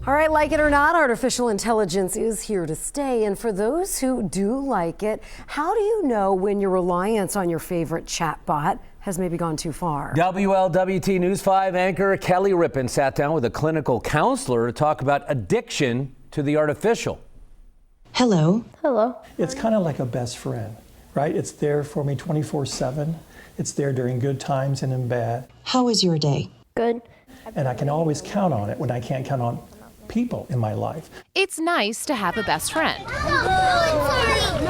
All right, like it or not, artificial intelligence is here to stay. And for those who do like it, how do you know when your reliance on your favorite chatbot has maybe gone too far? WLWT News 5 anchor Kelly Rippin sat down with a clinical counselor to talk about addiction to the artificial. Hello. Hello. It's kind of like a best friend, right? It's there for me 24/7. It's there during good times and in bad. How was your day? Good. And I can always count on it when I can't count on people in my life. It's nice to have a best friend.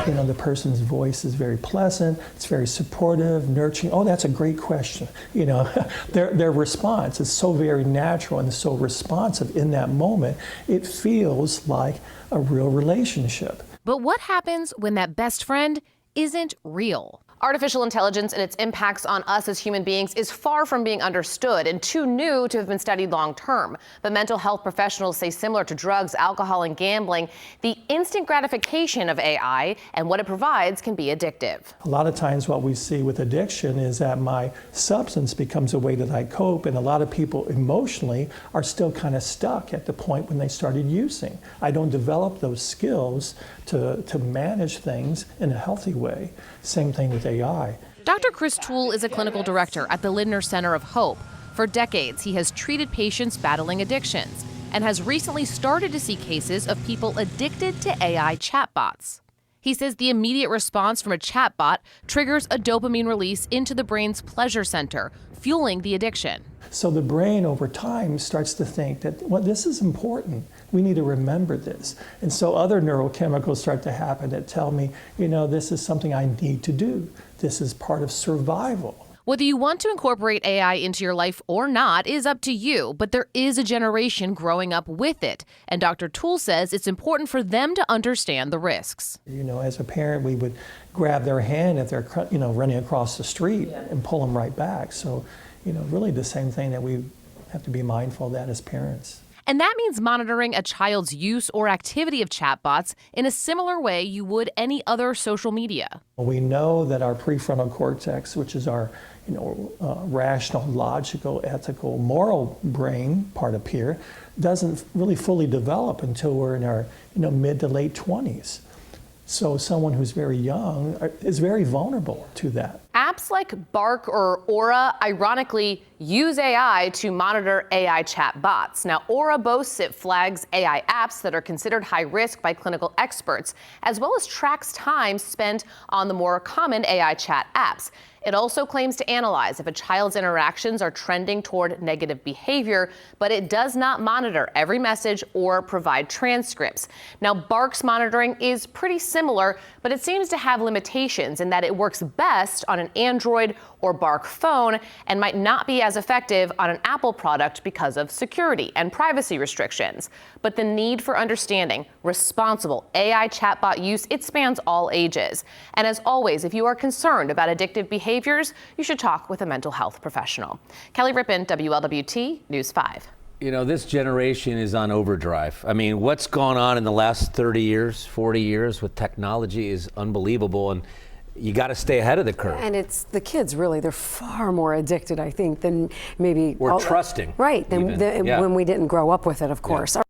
You know, the person's voice is very pleasant, it's very supportive, nurturing. Oh, that's a great question. You know, their response is so very natural and so responsive in that moment. It feels like a real relationship. But what happens when that best friend isn't real? Artificial intelligence and its impacts on us as human beings is far from being understood and too new to have been studied long term. But mental health professionals say similar to drugs, alcohol, and gambling, the instant gratification of AI and what it provides can be addictive. A lot of times what we see with addiction is that my substance becomes a way that I cope, and a lot of people emotionally are still kind of stuck at the point when they started using. I don't develop those skills to manage things in a healthy way. Same thing with AI. Dr. Chris Toole is a clinical director at the Lindner Center of Hope. For decades, he has treated patients battling addictions and has recently started to see cases of people addicted to AI chatbots. He says the immediate response from a chatbot triggers a dopamine release into the brain's pleasure center, fueling the addiction. So the brain over time starts to think that, well, this is important. We need to remember this. And so other neurochemicals start to happen that tell me, you know, this is something I need to do. This is part of survival. Whether you want to incorporate AI into your life or not is up to you, but there is a generation growing up with it. And Dr. Toole says it's important for them to understand the risks. You know, as a parent, we would grab their hand if they're, you know, running across the street and pull them right back. So, you know, really the same thing that we have to be mindful of that as parents. And that means monitoring a child's use or activity of chatbots in a similar way you would any other social media. We know that our prefrontal cortex, which is our rational, logical, ethical, moral brain part up here, doesn't really fully develop until we're in our mid to late 20s. So someone who's very young is very vulnerable to that. Apps like Bark or Aura, ironically, use AI to monitor AI chat bots. Now, Aura boasts it flags AI apps that are considered high risk by clinical experts, as well as tracks time spent on the more common AI chat apps. It also claims to analyze if a child's interactions are trending toward negative behavior, but it does not monitor every message or provide transcripts. Now, Bark's monitoring is pretty similar, but it seems to have limitations in that it works best on an Android or Bark phone and might not be as effective on an Apple product because of security and privacy restrictions. But the need for understanding responsible AI chatbot use, it spans all ages. And as always, if you are concerned about addictive behaviors, you should talk with a mental health professional. Kelly Rippin, WLWT News 5. You know, this generation is on overdrive. I mean, what's gone on in the last 30 years, 40 years with technology is unbelievable. And you got to stay ahead of the curve. And it's the kids, really. They're far more addicted, I think, than maybe... We're trusting. Right, than when we didn't grow up with it, of course. Yeah.